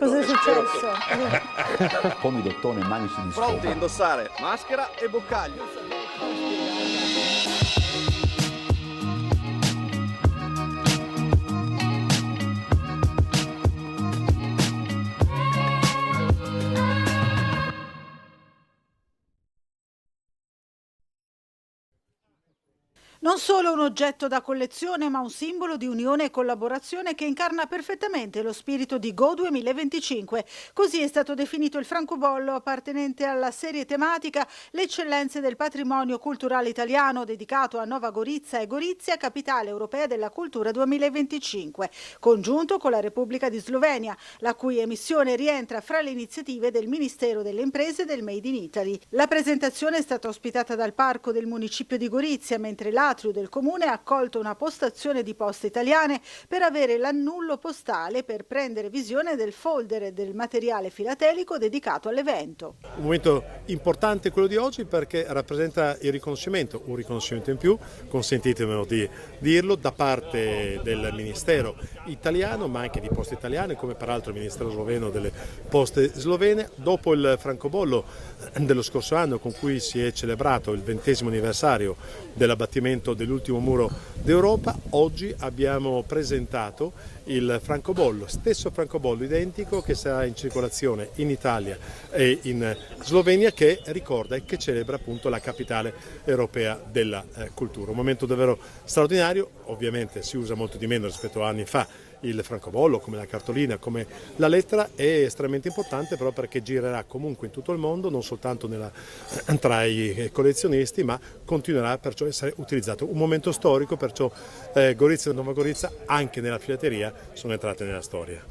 Cosa è successo? Pomidottone, manici di scopa. Pronti a indossare maschera e boccaglio. Non solo un oggetto da collezione, ma un simbolo di unione e collaborazione che incarna perfettamente lo spirito di Go 2025. Così è stato definito il francobollo appartenente alla serie tematica Le eccellenze del patrimonio culturale italiano, dedicato a Nova Gorizia e Gorizia, capitale europea della cultura 2025, congiunto con la Repubblica di Slovenia, la cui emissione rientra fra le iniziative del Ministero delle Imprese e del Made in Italy. La presentazione è stata ospitata dal parco del municipio di Gorizia, mentre l'atrio del comune ha accolto una postazione di Poste Italiane per avere l'annullo postale per prendere visione del folder e del materiale filatelico dedicato all'evento. Un momento importante quello di oggi perché rappresenta il riconoscimento, un riconoscimento in più, consentitemelo di dirlo, da parte del Ministero italiano ma anche di Poste Italiane, come peraltro il Ministero sloveno delle Poste Slovene, dopo il francobollo dello scorso anno con cui si è celebrato il 20° anniversario dell'abbattimento dell'ultimo muro d'Europa. Oggi abbiamo presentato il francobollo, stesso francobollo identico che sarà in circolazione in Italia e in Slovenia, che ricorda e che celebra appunto la capitale europea della cultura. Un momento davvero straordinario, ovviamente si usa molto di meno rispetto a anni fa il francobollo, come la cartolina, come la lettera, è estremamente importante però perché girerà comunque in tutto il mondo, non soltanto tra i collezionisti, ma continuerà perciò a essere utilizzato. Un momento storico, perciò Gorizia e Nova Gorizia anche nella filateria sono entrate nella storia.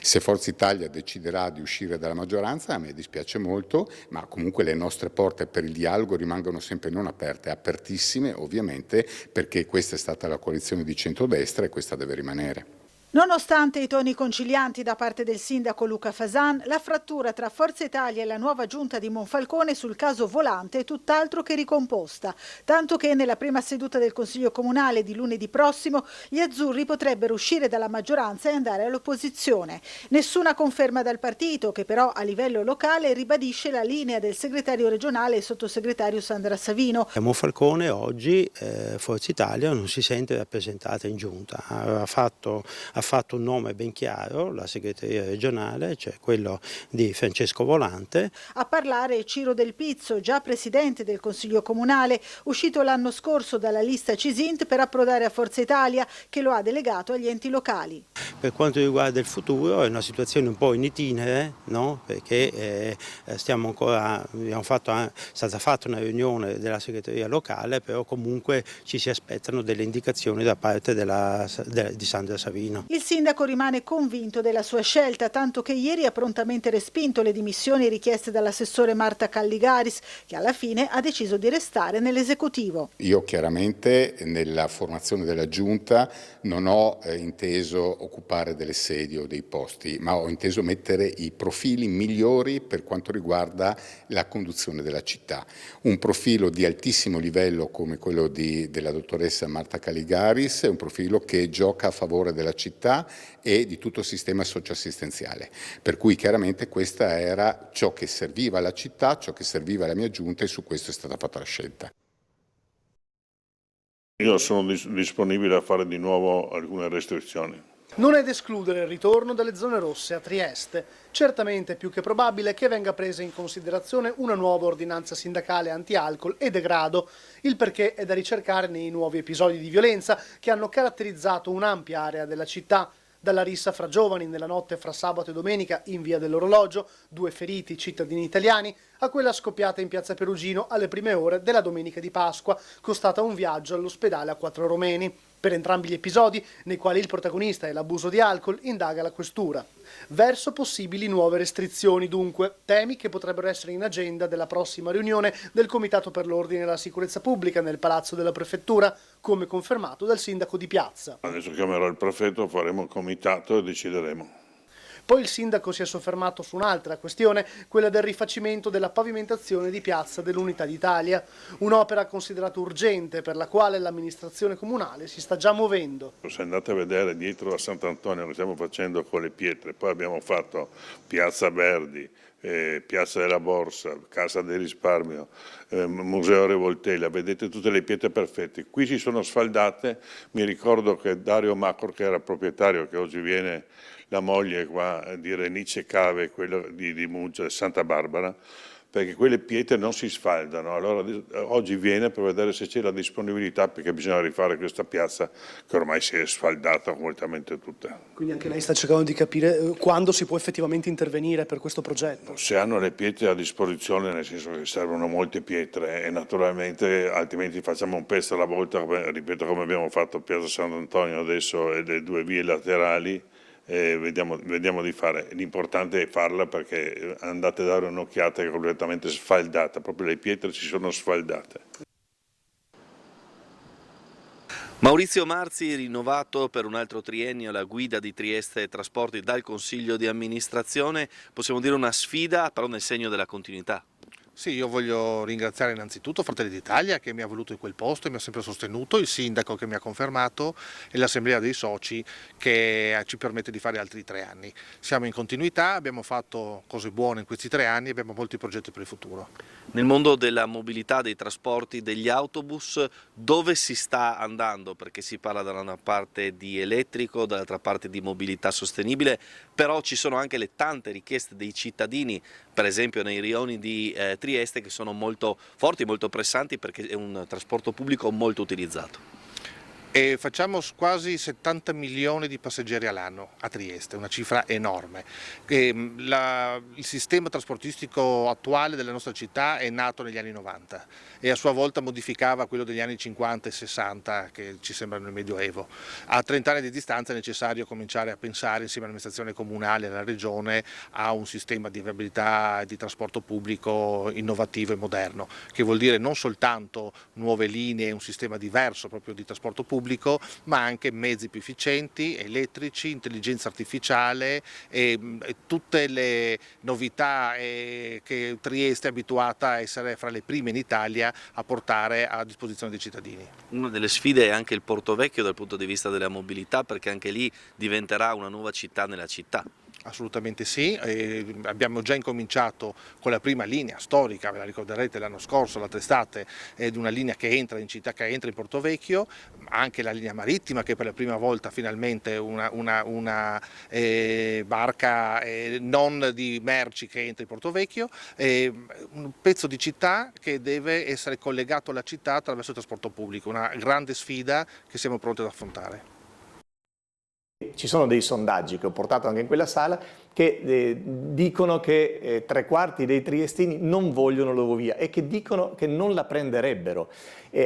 Se Forza Italia deciderà di uscire dalla maggioranza, a me dispiace molto, ma comunque le nostre porte per il dialogo rimangono sempre non aperte, apertissime ovviamente, perché questa è stata la coalizione di centrodestra e questa deve rimanere. Nonostante i toni concilianti da parte del sindaco Luca Fasan, la frattura tra Forza Italia e la nuova giunta di Monfalcone sul caso Volante è tutt'altro che ricomposta, tanto che nella prima seduta del Consiglio Comunale di lunedì prossimo gli azzurri potrebbero uscire dalla maggioranza e andare all'opposizione. Nessuna conferma dal partito, che però a livello locale ribadisce la linea del segretario regionale e sottosegretario Sandra Savino. A Monfalcone oggi Forza Italia non si sente rappresentata in giunta, ha fatto un nome ben chiaro, la segreteria regionale, cioè quello di Francesco Volante. A parlare Ciro Del Pizzo, già presidente del Consiglio Comunale, uscito l'anno scorso dalla lista Cisint per approdare a Forza Italia, che lo ha delegato agli enti locali. Per quanto riguarda il futuro è una situazione un po' in itinere, no? Perché è stata fatta una riunione della segreteria locale, però comunque ci si aspettano delle indicazioni da parte di Sandra Savino. Il sindaco rimane convinto della sua scelta, tanto che ieri ha prontamente respinto le dimissioni richieste dall'assessore Marta Calligaris, che alla fine ha deciso di restare nell'esecutivo. Io chiaramente nella formazione della giunta non ho inteso occupare delle sedie o dei posti, ma ho inteso mettere i profili migliori per quanto riguarda la conduzione della città. Un profilo di altissimo livello come quello della dottoressa Marta Calligaris, è un profilo che gioca a favore della città e di tutto il sistema socioassistenziale. Per cui chiaramente questa era ciò che serviva alla città, ciò che serviva alla mia giunta, e su questo è stata fatta la scelta. Io sono disponibile a fare di nuovo alcune restrizioni. Non è da escludere il ritorno delle zone rosse a Trieste. Certamente è più che probabile che venga presa in considerazione una nuova ordinanza sindacale anti-alcol e degrado. Il perché è da ricercare nei nuovi episodi di violenza che hanno caratterizzato un'ampia area della città. Dalla rissa fra giovani nella notte fra sabato e domenica in via dell'Orologio, 2 feriti cittadini italiani, a quella scoppiata in piazza Perugino alle prime ore della domenica di Pasqua, costata un viaggio all'ospedale a Quattro Romeni. Per entrambi gli episodi, nei quali il protagonista è l'abuso di alcol, indaga la questura. Verso possibili nuove restrizioni, dunque, temi che potrebbero essere in agenda della prossima riunione del Comitato per l'Ordine e la Sicurezza Pubblica nel Palazzo della Prefettura, come confermato dal sindaco di Piazza. Adesso chiamerò il prefetto, faremo il comitato e decideremo. Poi il sindaco si è soffermato su un'altra questione, quella del rifacimento della pavimentazione di Piazza dell'Unità d'Italia, un'opera considerata urgente per la quale l'amministrazione comunale si sta già muovendo. Se andate a vedere dietro a Sant'Antonio che stiamo facendo con le pietre, poi abbiamo fatto Piazza Verdi, Piazza della Borsa, Casa del Risparmio, Museo Revoltella, vedete tutte le pietre perfette. Qui si sono sfaldate, mi ricordo che Dario Macor, che era proprietario, che oggi viene la moglie qua di Renice Cave, quello di Muggia, Santa Barbara, perché quelle pietre non si sfaldano. Allora oggi viene per vedere se c'è la disponibilità, perché bisogna rifare questa piazza che ormai si è sfaldata completamente tutta. Quindi anche lei sta cercando di capire quando si può effettivamente intervenire per questo progetto? Se hanno le pietre a disposizione, nel senso che servono molte pietre e naturalmente altrimenti facciamo un pezzo alla volta, ripeto, come abbiamo fatto a Piazza Sant'Antonio adesso e le 2 vie laterali. Vediamo di fare. L'importante è farla, perché andate a dare un'occhiata che è completamente sfaldata, proprio le pietre si sono sfaldate. Maurizio Marzi, rinnovato per un altro triennio alla guida di Trieste Trasporti dal Consiglio di amministrazione, possiamo dire una sfida, però nel segno della continuità. Sì, io voglio ringraziare innanzitutto Fratelli d'Italia che mi ha voluto in quel posto e mi ha sempre sostenuto, il sindaco che mi ha confermato e l'assemblea dei soci che ci permette di fare altri 3 anni. Siamo in continuità, abbiamo fatto cose buone in questi 3 anni e abbiamo molti progetti per il futuro. Nel mondo della mobilità, dei trasporti, degli autobus, dove si sta andando? Perché si parla da una parte di elettrico, dall'altra parte di mobilità sostenibile, però ci sono anche le tante richieste dei cittadini, per esempio nei rioni di Trieste, che sono molto forti, molto pressanti, perché è un trasporto pubblico molto utilizzato. E facciamo quasi 70 milioni di passeggeri all'anno a Trieste, una cifra enorme. Il sistema trasportistico attuale della nostra città è nato negli anni 90 e a sua volta modificava quello degli anni 50 e 60 che ci sembrano il Medioevo. A 30 anni di distanza è necessario cominciare a pensare insieme all'amministrazione comunale e alla regione a un sistema di viabilità e di trasporto pubblico innovativo e moderno, che vuol dire non soltanto nuove linee, un sistema diverso proprio di trasporto pubblico, ma anche mezzi più efficienti, elettrici, intelligenza artificiale e tutte le novità che Trieste è abituata a essere fra le prime in Italia a portare a disposizione dei cittadini. Una delle sfide è anche il Porto Vecchio dal punto di vista della mobilità, perché anche lì diventerà una nuova città nella città. Assolutamente sì, abbiamo già incominciato con la prima linea storica, ve la ricorderete l'anno scorso, l'altra estate, di una linea che entra in città, che entra in Porto Vecchio, anche la linea marittima che per la prima volta finalmente una barca non di merci che entra in Porto Vecchio, un pezzo di città che deve essere collegato alla città attraverso il trasporto pubblico, una grande sfida che siamo pronti ad affrontare. Ci sono dei sondaggi che ho portato anche in quella sala che dicono che 3/4 dei triestini non vogliono l'Eurovia e che dicono che non la prenderebbero.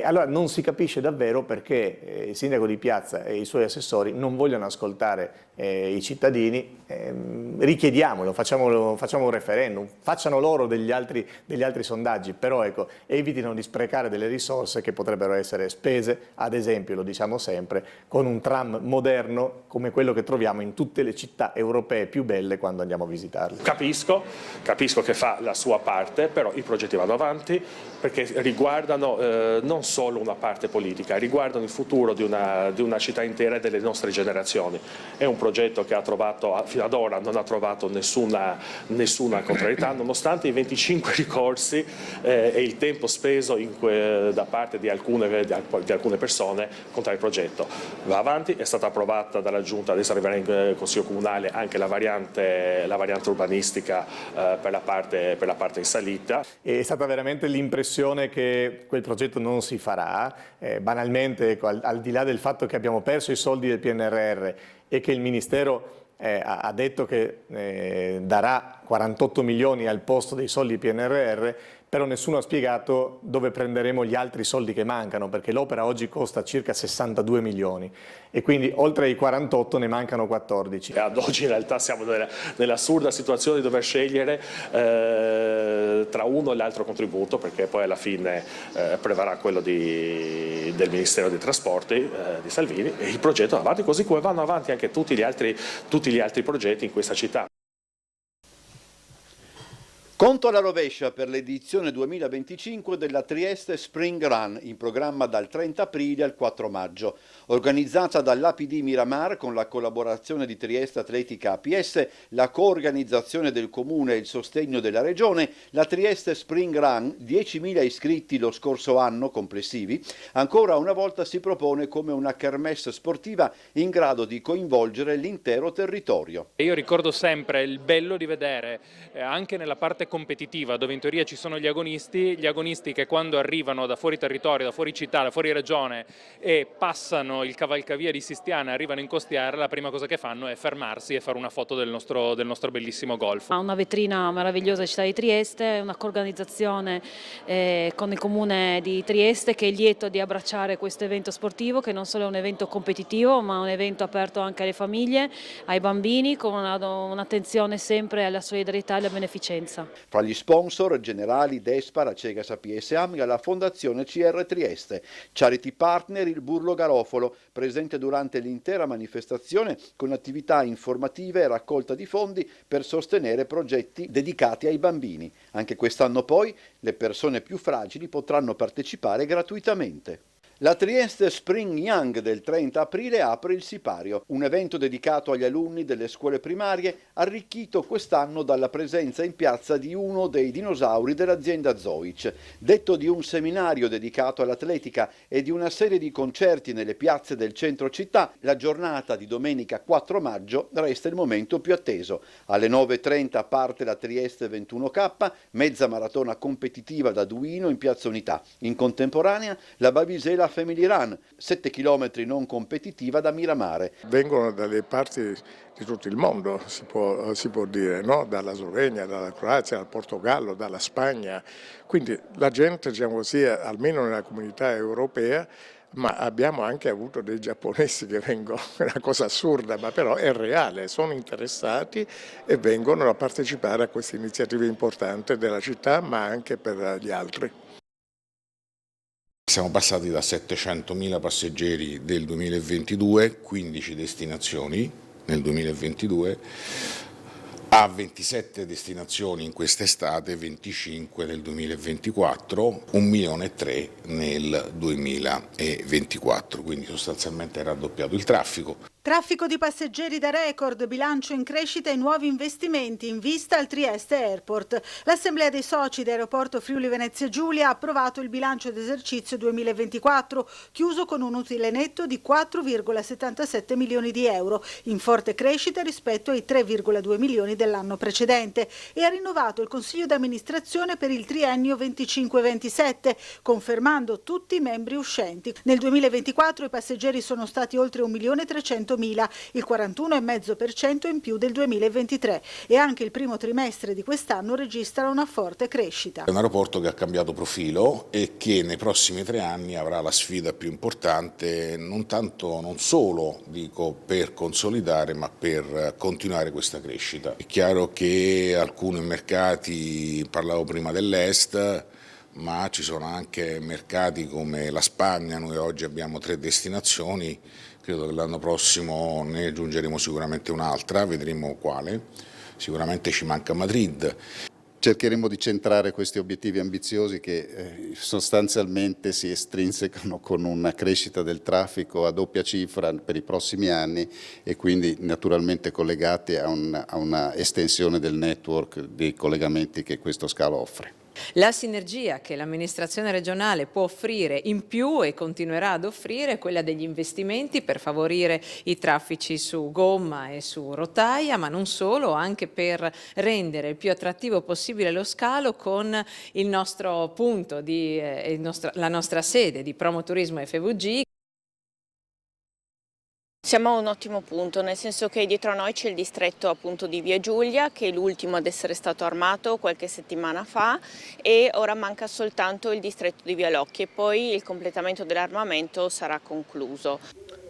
Allora non si capisce davvero perché il sindaco di Piazza e i suoi assessori non vogliono ascoltare i cittadini. Richiediamolo, facciamo un referendum, facciano loro degli altri sondaggi, però ecco, evitino di sprecare delle risorse che potrebbero essere spese, ad esempio, lo diciamo sempre, con un tram moderno come quello che troviamo in tutte le città europee più belle quando andiamo a visitarle. Capisco che fa la sua parte, però i progetti vanno avanti perché riguardano non solo una parte politica, riguardano il futuro di una città intera e delle nostre generazioni. È un progetto che fino ad ora non ha trovato nessuna contrarietà, nonostante i 25 ricorsi e il tempo speso da parte di alcune persone contro il progetto. Va avanti, è stata approvata dalla Giunta, adesso arriverà in Consiglio Comunale anche la variante urbanistica per la parte in salita. È stata veramente l'impressione che quel progetto non si farà, banalmente ecco, al di là del fatto che abbiamo perso i soldi del PNRR e che il Ministero ha detto che darà 48 milioni al posto dei soldi PNRR, però nessuno ha spiegato dove prenderemo gli altri soldi che mancano, perché l'opera oggi costa circa 62 milioni e quindi oltre ai 48 ne mancano 14. Ad oggi in realtà siamo nell'assurda situazione di dover scegliere tra uno e l'altro contributo, perché poi alla fine prevarrà quello del Ministero dei Trasporti di Salvini, e il progetto va avanti, così come vanno avanti anche tutti gli altri progetti in questa città. Conto alla rovescia per l'edizione 2025 della Trieste Spring Run, in programma dal 30 aprile al 4 maggio. Organizzata dall'APD Miramar con la collaborazione di Trieste Atletica APS, la coorganizzazione del Comune e il sostegno della Regione, la Trieste Spring Run, 10.000 iscritti lo scorso anno complessivi, ancora una volta si propone come una kermesse sportiva in grado di coinvolgere l'intero territorio. Io ricordo sempre il bello di vedere anche nella parte competitiva, dove in teoria ci sono gli agonisti che quando arrivano da fuori territorio, da fuori città, da fuori regione e passano il cavalcavia di Sistiana e arrivano in costiera, la prima cosa che fanno è fermarsi e fare una foto del nostro bellissimo golf. Ha una vetrina meravigliosa città di Trieste, una coorganizzazione con il comune di Trieste che è lieto di abbracciare questo evento sportivo, che non solo è un evento competitivo ma un evento aperto anche alle famiglie, ai bambini, con un'attenzione sempre alla solidarietà e alla beneficenza. Fra gli sponsor generali Despa, Racegas APS Amiga, la Fondazione CR Trieste, Charity Partner il Burlo Garofalo, presente durante l'intera manifestazione con attività informative e raccolta di fondi per sostenere progetti dedicati ai bambini. Anche quest'anno poi le persone più fragili potranno partecipare gratuitamente. La Trieste Spring Young del 30 aprile apre il sipario, un evento dedicato agli alunni delle scuole primarie, arricchito quest'anno dalla presenza in piazza di uno dei dinosauri dell'azienda Zoic, detto di un seminario dedicato all'atletica e di una serie di concerti nelle piazze del centro città. La giornata di domenica 4 maggio resta il momento più atteso. Alle 9:30 parte la Trieste 21K, mezza maratona competitiva da Duino in Piazza Unità. In contemporanea la Bavisela Family Run, 7 km non competitiva da Miramare. Vengono dalle parti di tutto il mondo, si può dire, no? Dalla Slovenia, dalla Croazia, dal Portogallo, dalla Spagna, quindi la gente, diciamo così, almeno nella comunità europea, ma abbiamo anche avuto dei giapponesi che vengono, è una cosa assurda, ma però è reale, sono interessati e vengono a partecipare a queste iniziative importanti della città, ma anche per gli altri. Siamo passati da 700.000 passeggeri del 2022, 15 destinazioni nel 2022, a 27 destinazioni in quest'estate, 25 nel 2024, 1,3 milioni nel 2024, quindi sostanzialmente è raddoppiato il traffico. Traffico di passeggeri da record, bilancio in crescita e nuovi investimenti in vista al Trieste Airport. L'Assemblea dei soci dell'aeroporto Friuli Venezia Giulia ha approvato il bilancio d'esercizio 2024, chiuso con un utile netto di 4,77 milioni di euro, in forte crescita rispetto ai 3,2 milioni dell'anno precedente, e ha rinnovato il Consiglio d'amministrazione per il triennio 25-27, confermando tutti i membri uscenti. Nel 2024 i passeggeri sono stati oltre 1.300.000, il 41,5% in più del 2023, e anche il primo trimestre di quest'anno registra una forte crescita. È un aeroporto che ha cambiato profilo e che nei prossimi 3 anni avrà la sfida più importante, non solo dico per consolidare, ma per continuare questa crescita. È chiaro che alcuni mercati, parlavo prima dell'Est, ma ci sono anche mercati come la Spagna, noi oggi abbiamo 3 destinazioni, credo che l'anno prossimo ne aggiungeremo sicuramente un'altra, vedremo quale, sicuramente ci manca Madrid. Cercheremo di centrare questi obiettivi ambiziosi che sostanzialmente si estrinsecano con una crescita del traffico a doppia cifra per i prossimi anni e quindi naturalmente collegati a una estensione del network dei collegamenti che questo scalo offre. La sinergia che l'amministrazione regionale può offrire in più e continuerà ad offrire è quella degli investimenti per favorire i traffici su gomma e su rotaia, ma non solo, anche per rendere il più attrattivo possibile lo scalo con il nostro punto, la nostra sede di Promoturismo FVG. Siamo a un ottimo punto, nel senso che dietro a noi c'è il distretto appunto di Via Giulia, che è l'ultimo ad essere stato armato qualche settimana fa, e ora manca soltanto il distretto di Via Locchi e poi il completamento dell'armamento sarà concluso.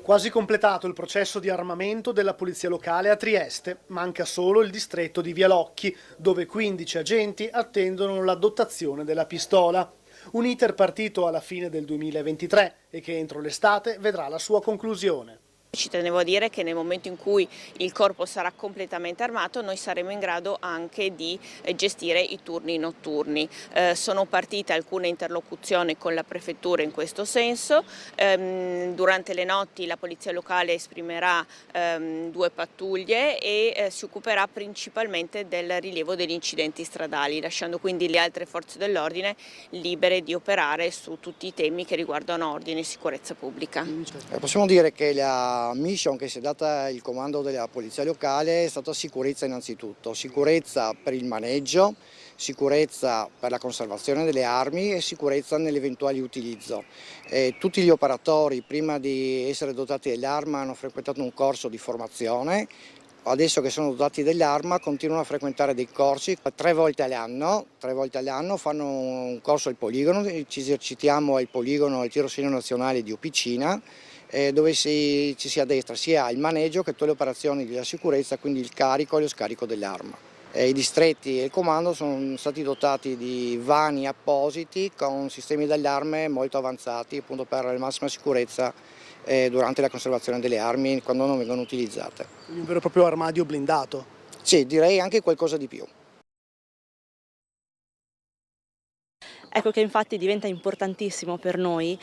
Quasi completato il processo di armamento della polizia locale a Trieste, manca solo il distretto di Via Locchi, dove 15 agenti attendono la dotazione della pistola. Un iter partito alla fine del 2023 e che entro l'estate vedrà la sua conclusione. Ci tenevo a dire che nel momento in cui il corpo sarà completamente armato noi saremo in grado anche di gestire i turni notturni. Sono partite alcune interlocuzioni con la prefettura in questo senso. Durante le notti la polizia locale esprimerà 2 pattuglie e si occuperà principalmente del rilievo degli incidenti stradali, lasciando quindi le altre forze dell'ordine libere di operare su tutti i temi che riguardano ordine e sicurezza pubblica. Possiamo dire che la mission che si è data il comando della polizia locale è stata sicurezza innanzitutto, sicurezza per il maneggio, sicurezza per la conservazione delle armi e sicurezza nell'eventuale utilizzo. Tutti gli operatori prima di essere dotati dell'arma hanno frequentato un corso di formazione. Adesso che sono dotati dell'arma continuano a frequentare dei corsi 3 volte all'anno fanno un corso al poligono, ci esercitiamo al poligono al tiro segno nazionale di Opicina, dove ci si addestra sia il maneggio che tutte le operazioni della sicurezza, quindi il carico e lo scarico dell'arma. I distretti e il comando sono stati dotati di vani appositi con sistemi d'allarme molto avanzati appunto per la massima sicurezza durante la conservazione delle armi quando non vengono utilizzate. Quindi un vero e proprio armadio blindato? Sì, direi anche qualcosa di più. Ecco che infatti diventa importantissimo per noi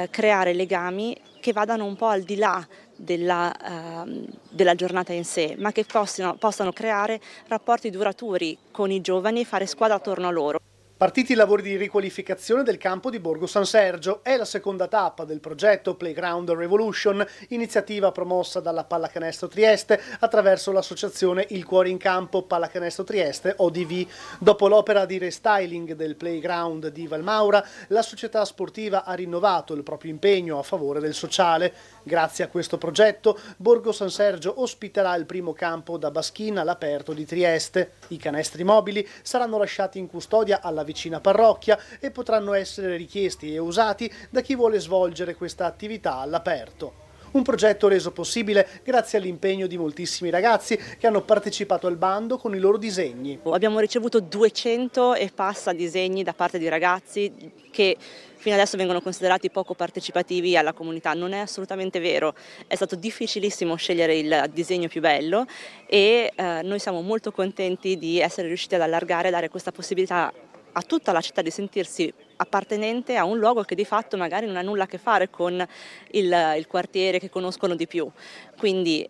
creare legami che vadano un po' al di là della giornata in sé, ma che possano creare rapporti duraturi con i giovani e fare squadra attorno a loro. Partiti i lavori di riqualificazione del campo di Borgo San Sergio. È la seconda tappa del progetto Playground Revolution, iniziativa promossa dalla Pallacanestro Trieste attraverso l'associazione Il Cuore in Campo Pallacanestro Trieste ODV. Dopo l'opera di restyling del playground di Valmaura, la società sportiva ha rinnovato il proprio impegno a favore del sociale. Grazie a questo progetto, Borgo San Sergio ospiterà il primo campo da baschina all'aperto di Trieste. I canestri mobili saranno lasciati in custodia alla vicina parrocchia e potranno essere richiesti e usati da chi vuole svolgere questa attività all'aperto. Un progetto reso possibile grazie all'impegno di moltissimi ragazzi che hanno partecipato al bando con i loro disegni. Abbiamo ricevuto 200 e passa disegni da parte di ragazzi che fino adesso vengono considerati poco partecipativi alla comunità. Non è assolutamente vero, è stato difficilissimo scegliere il disegno più bello e noi siamo molto contenti di essere riusciti ad allargare e dare questa possibilità a tutta la città di sentirsi appartenente a un luogo che di fatto magari non ha nulla a che fare con il quartiere che conoscono di più. Quindi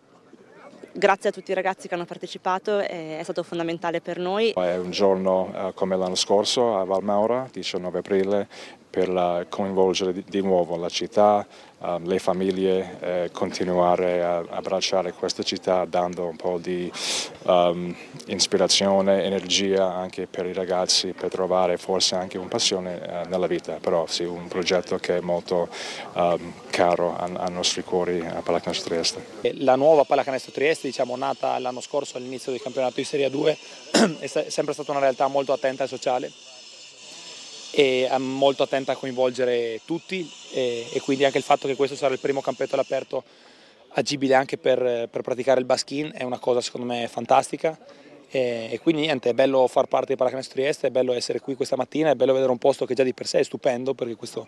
grazie a tutti i ragazzi che hanno partecipato, è stato fondamentale per noi. È un giorno come l'anno scorso a Valmaura, 19 aprile, per coinvolgere di nuovo la città, le famiglie, continuare a abbracciare questa città dando un po' di ispirazione, energia anche per i ragazzi per trovare forse anche una passione nella vita, però sì, un progetto che è molto caro ai nostri cuori a Pallacanestro Trieste. La nuova Pallacanestro Trieste, diciamo, nata l'anno scorso all'inizio del campionato di Serie 2, è sempre stata una realtà molto attenta al sociale e molto attenta a coinvolgere tutti e quindi anche il fatto che questo sarà il primo campetto all'aperto agibile anche per praticare il baskin è una cosa secondo me fantastica e quindi niente, è bello far parte di Pallacanestro Trieste, è bello essere qui questa mattina, è bello vedere un posto che già di per sé è stupendo perché questo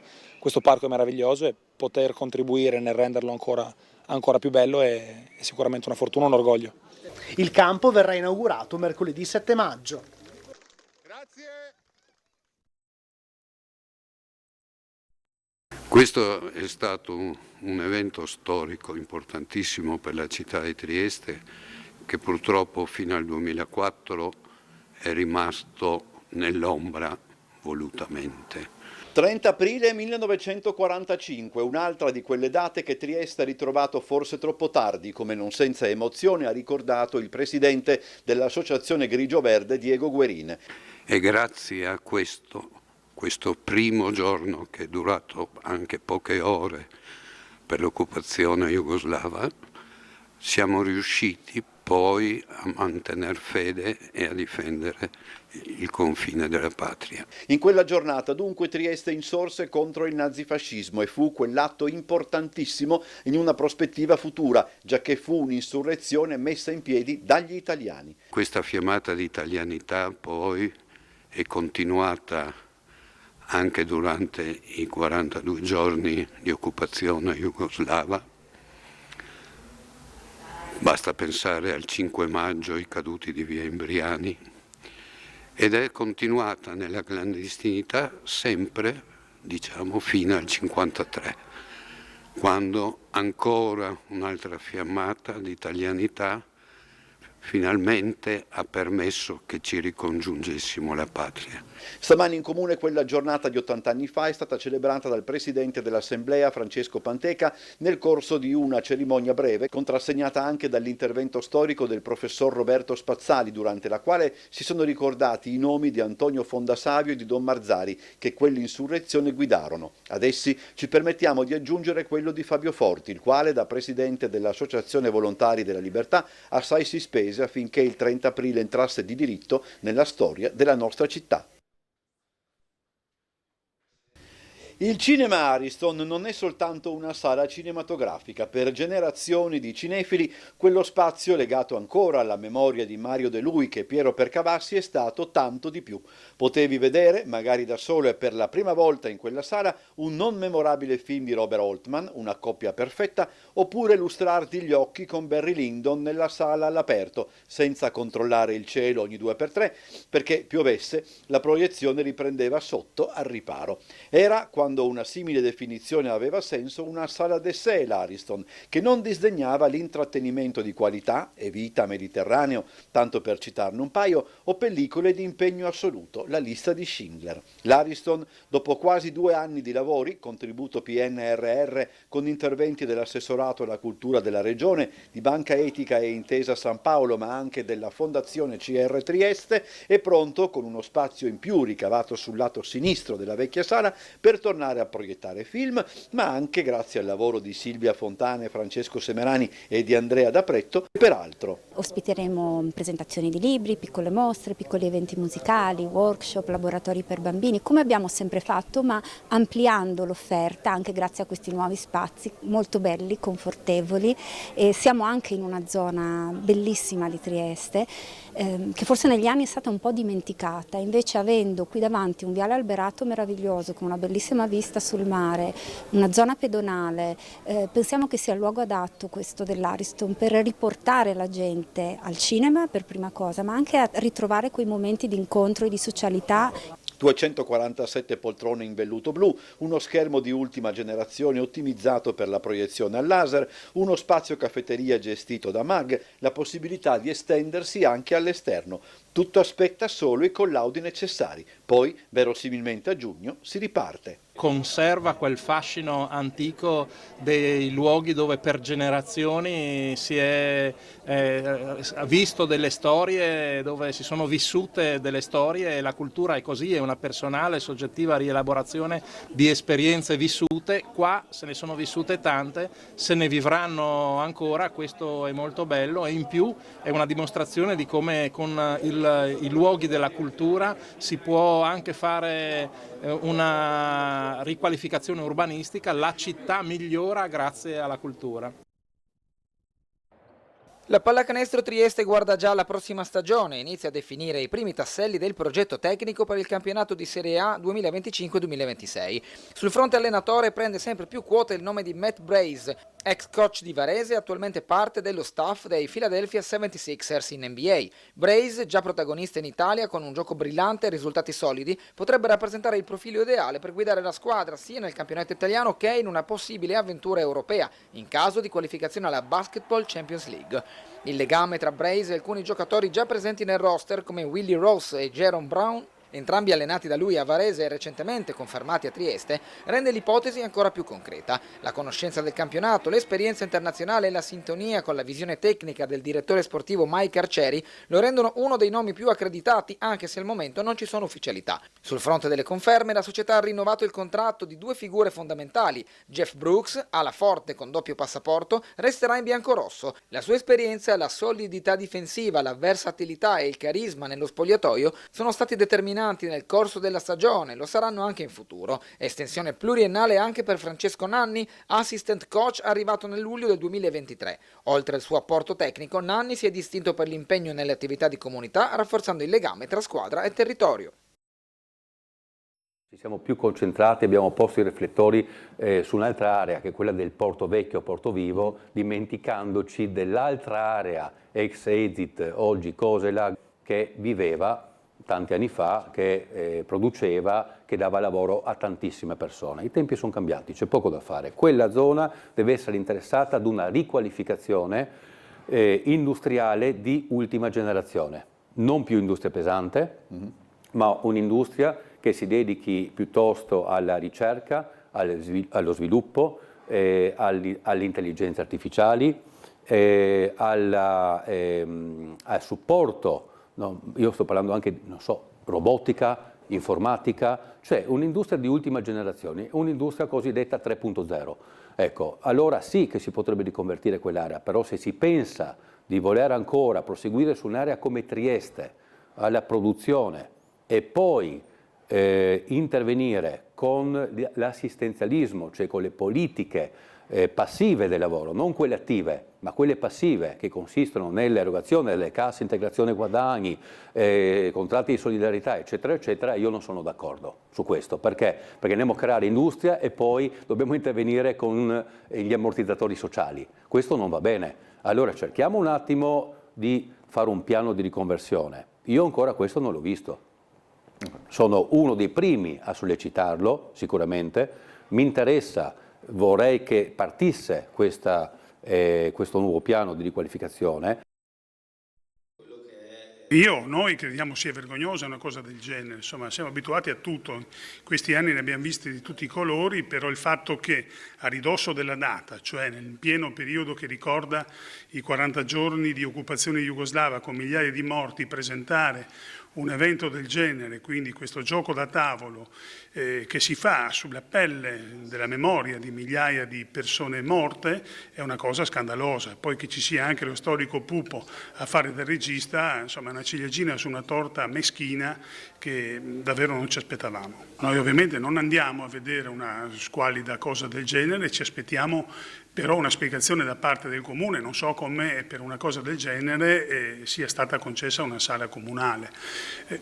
parco è meraviglioso e poter contribuire nel renderlo ancora più bello è sicuramente una fortuna, un orgoglio. Il campo verrà inaugurato mercoledì 7 maggio. Questo è stato un evento storico importantissimo per la città di Trieste che purtroppo fino al 2004 è rimasto nell'ombra volutamente. 30 aprile 1945, un'altra di quelle date che Trieste ha ritrovato forse troppo tardi, come non senza emozione ha ricordato il presidente dell'Associazione Grigio Verde Diego Guerin. E grazie a questo primo giorno, che è durato anche poche ore per l'occupazione jugoslava, siamo riusciti poi a mantenere fede e a difendere il confine della patria. In quella giornata dunque Trieste insorse contro il nazifascismo e fu quell'atto importantissimo in una prospettiva futura, giacché fu un'insurrezione messa in piedi dagli italiani. Questa fiammata di italianità poi è continuata anche durante i 42 giorni di occupazione jugoslava. Basta pensare al 5 maggio, ai caduti di via Imbriani, ed è continuata nella clandestinità sempre, diciamo, fino al 53, quando ancora un'altra fiammata di italianità finalmente ha permesso che ci ricongiungessimo alla patria. Stamani in Comune quella giornata di 80 anni fa è stata celebrata dal Presidente dell'Assemblea Francesco Panteca nel corso di una cerimonia breve, contrassegnata anche dall'intervento storico del professor Roberto Spazzali, durante la quale si sono ricordati i nomi di Antonio Fondasavio e di Don Marzari che quell'insurrezione guidarono. Ad essi ci permettiamo di aggiungere quello di Fabio Forti, il quale da Presidente dell'Associazione Volontari della Libertà assai si spese affinché il 30 aprile entrasse di diritto nella storia della nostra città. Il Cinema Ariston non è soltanto una sala cinematografica. Per generazioni di cinefili quello spazio, legato ancora alla memoria di Mario De Luica e Piero Percavassi, è stato tanto di più. Potevi vedere, magari da solo e per la prima volta in quella sala, un non memorabile film di Robert Altman, Una coppia perfetta, oppure lustrarti gli occhi con Barry Lyndon nella sala all'aperto, senza controllare il cielo ogni 2x3, perché piovesse, la proiezione riprendeva sotto al riparo. Era, quando una simile definizione aveva senso, una sala d'essai l'Ariston, che non disdegnava l'intrattenimento di qualità e Vita Mediterraneo, tanto per citarne un paio, o pellicole di impegno assoluto, La lista di Schindler. L'Ariston, dopo quasi 2 anni di lavori, contributo PNRR con interventi dell'assessorato alla cultura della regione, di Banca Etica e Intesa San Paolo, ma anche della Fondazione CR Trieste, è pronto, con uno spazio in più ricavato sul lato sinistro della vecchia sala, per tornare a proiettare film, ma anche grazie al lavoro di Silvia Fontana, Francesco Semerani e di Andrea D'Apretto, e peraltro. Ospiteremo presentazioni di libri, piccole mostre, piccoli eventi musicali, workshop, laboratori per bambini, come abbiamo sempre fatto, ma ampliando l'offerta anche grazie a questi nuovi spazi molto belli, confortevoli. E siamo anche in una zona bellissima di Trieste, che forse negli anni è stata un po' dimenticata, invece avendo qui davanti un viale alberato meraviglioso con una bellissima vista sul mare, una zona pedonale, pensiamo che sia il luogo adatto questo dell'Ariston per riportare la gente al cinema per prima cosa, ma anche a ritrovare quei momenti di incontro e di socialità. 247 poltrone in velluto blu, uno schermo di ultima generazione ottimizzato per la proiezione al laser, uno spazio caffetteria gestito da MAG, la possibilità di estendersi anche all'esterno. Tutto aspetta solo i collaudi necessari, poi verosimilmente a giugno si riparte. Conserva quel fascino antico dei luoghi dove per generazioni si è visto delle storie, dove si sono vissute delle storie, e la cultura è così, è una personale, soggettiva rielaborazione di esperienze vissute. Qua se ne sono vissute tante, se ne vivranno ancora, questo è molto bello, e in più è una dimostrazione di come con i luoghi della cultura si può anche fare una riqualificazione urbanistica, la città migliora grazie alla cultura. La pallacanestro Trieste guarda già alla prossima stagione e inizia a definire i primi tasselli del progetto tecnico per il campionato di Serie A 2025-2026. Sul fronte allenatore prende sempre più quota il nome di Matt Brace, ex coach di Varese, attualmente parte dello staff dei Philadelphia 76ers in NBA. Brace, già protagonista in Italia con un gioco brillante e risultati solidi, potrebbe rappresentare il profilo ideale per guidare la squadra sia nel campionato italiano che in una possibile avventura europea, in caso di qualificazione alla Basketball Champions League. Il legame tra Brace e alcuni giocatori già presenti nel roster come Willie Ross e Jerome Brown entrambi allenati da lui a Varese e recentemente confermati a Trieste, rende l'ipotesi ancora più concreta. La conoscenza del campionato, l'esperienza internazionale e la sintonia con la visione tecnica del direttore sportivo Mike Arcieri lo rendono uno dei nomi più accreditati, anche se al momento non ci sono ufficialità. Sul fronte delle conferme, la società ha rinnovato il contratto di due figure fondamentali. Jeff Brooks, ala forte con doppio passaporto, resterà in biancorosso. La sua esperienza, la solidità difensiva, la versatilità e il carisma nello spogliatoio sono stati determinanti nel corso della stagione, lo saranno anche in futuro. Estensione pluriennale anche per Francesco Nanni, assistant coach arrivato nel luglio del 2023. Oltre al suo apporto tecnico, Nanni si è distinto per l'impegno nelle attività di comunità, rafforzando il legame tra squadra e territorio. Ci siamo più concentrati, abbiamo posto i riflettori su un'altra area che è quella del Porto Vecchio, Porto Vivo, dimenticandoci dell'altra area ex Exit, oggi Cosela, che viveva tanti anni fa, che produceva, che dava lavoro a tantissime persone. I tempi sono cambiati, c'è poco da fare. Quella zona deve essere interessata ad una riqualificazione industriale di ultima generazione, non più industria pesante, ma un'industria che si dedichi piuttosto alla ricerca, allo sviluppo, alle intelligenze artificiali, al supporto. No, io sto parlando anche di, robotica, informatica, cioè un'industria di ultima generazione, un'industria cosiddetta 3.0. Ecco, allora sì che si potrebbe riconvertire quell'area, però se si pensa di voler ancora proseguire su un'area come Trieste, alla produzione, e poi intervenire con l'assistenzialismo, cioè con le politiche passive del lavoro, non quelle attive, ma quelle passive che consistono nell'erogazione delle casse integrazione guadagni, contratti di solidarietà, eccetera, eccetera, io non sono d'accordo su questo. Perché? Perché andiamo a creare industria e poi dobbiamo intervenire con gli ammortizzatori sociali. Questo non va bene. Allora cerchiamo un attimo di fare un piano di riconversione. Io ancora questo non l'ho visto. Sono uno dei primi a sollecitarlo, sicuramente. Mi interessa, vorrei che partisse questo nuovo piano di riqualificazione. Noi crediamo sia vergognosa una cosa del genere, insomma siamo abituati a tutto, in questi anni ne abbiamo visti di tutti i colori, però il fatto che a ridosso della data, cioè nel pieno periodo che ricorda i 40 giorni di occupazione jugoslava con migliaia di morti, presentare un evento del genere, quindi questo gioco da tavolo che si fa sulla pelle della memoria di migliaia di persone morte è una cosa scandalosa. Poi che ci sia anche lo storico Pupo a fare del regista, insomma è una ciliegina su una torta meschina che davvero non ci aspettavamo. Noi ovviamente non andiamo a vedere una squallida cosa del genere, ci aspettiamo però una spiegazione da parte del Comune, non so come per una cosa del genere sia stata concessa una sala comunale.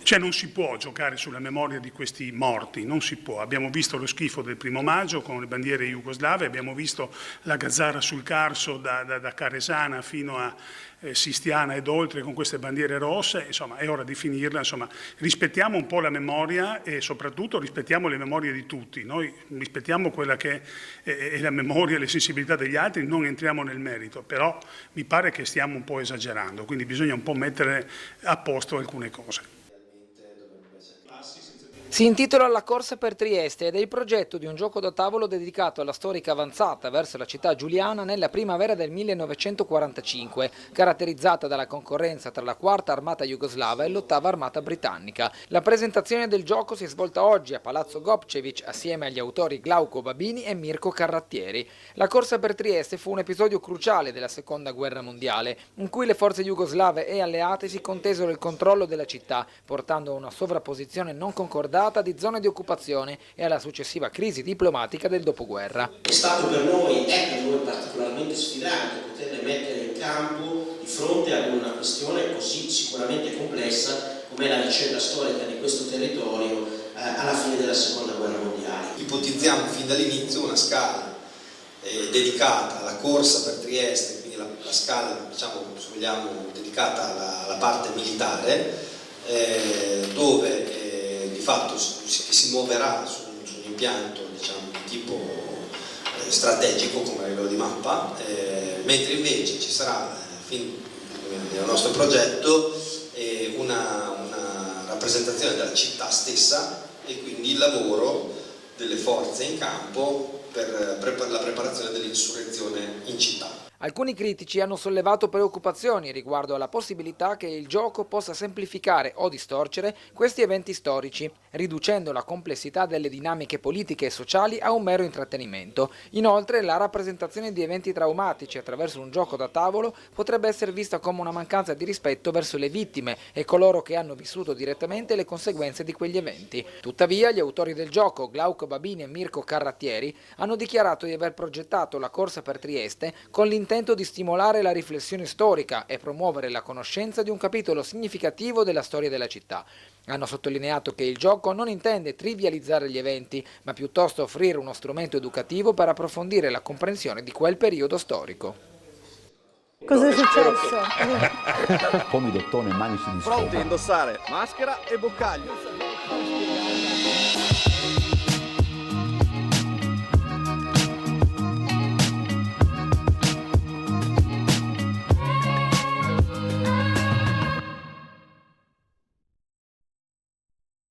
Cioè non si può giocare sulla memoria di questi morti, non si può. Abbiamo visto lo schifo del 1° maggio con le bandiere jugoslave, abbiamo visto la gazzara sul Carso da Caresana fino a Sistiana ed oltre con queste bandiere rosse, insomma è ora di finirla, insomma rispettiamo un po' la memoria e soprattutto rispettiamo le memorie di tutti, noi rispettiamo quella che è la memoria e le sensibilità degli altri, non entriamo nel merito, però mi pare che stiamo un po' esagerando, quindi bisogna un po' mettere a posto alcune cose. Si intitola La corsa per Trieste ed è il progetto di un gioco da tavolo dedicato alla storica avanzata verso la città giuliana nella primavera del 1945, caratterizzata dalla concorrenza tra la 4ª armata jugoslava e l'8ª armata britannica. La presentazione del gioco si è svolta oggi a Palazzo Gopčević assieme agli autori Glauco Babini e Mirko Carrattieri. La corsa per Trieste fu un episodio cruciale della Seconda Guerra Mondiale, in cui le forze jugoslave e alleate si contesero il controllo della città, portando a una sovrapposizione non concordata di zone di occupazione e alla successiva crisi diplomatica del dopoguerra. È stato per noi, è per noi particolarmente sfidante poterle mettere in campo di fronte ad una questione così sicuramente complessa come la vicenda storica di questo territorio alla fine della Seconda Guerra Mondiale. Ipotizziamo fin dall'inizio una scala dedicata alla corsa per Trieste, quindi la scala, diciamo, se vogliamo, dedicata alla parte militare, dove di fatto si muoverà su un impianto, diciamo, di tipo strategico come a livello di mappa, mentre invece ci sarà nel nostro progetto una rappresentazione della città stessa e quindi il lavoro delle forze in campo per la preparazione dell'insurrezione in città. Alcuni critici hanno sollevato preoccupazioni riguardo alla possibilità che il gioco possa semplificare o distorcere questi eventi storici, riducendo la complessità delle dinamiche politiche e sociali a un mero intrattenimento. Inoltre, la rappresentazione di eventi traumatici attraverso un gioco da tavolo potrebbe essere vista come una mancanza di rispetto verso le vittime e coloro che hanno vissuto direttamente le conseguenze di quegli eventi. Tuttavia, gli autori del gioco, Glauco Babini e Mirko Carrattieri, hanno dichiarato di aver progettato la corsa per Trieste con l'intento di stimolare la riflessione storica e promuovere la conoscenza di un capitolo significativo della storia della città. Hanno sottolineato che il gioco non intende trivializzare gli eventi, ma piuttosto offrire uno strumento educativo per approfondire la comprensione di quel periodo storico. Cosa è successo? Pomidottone e manici di Pronti a indossare maschera e boccaglio.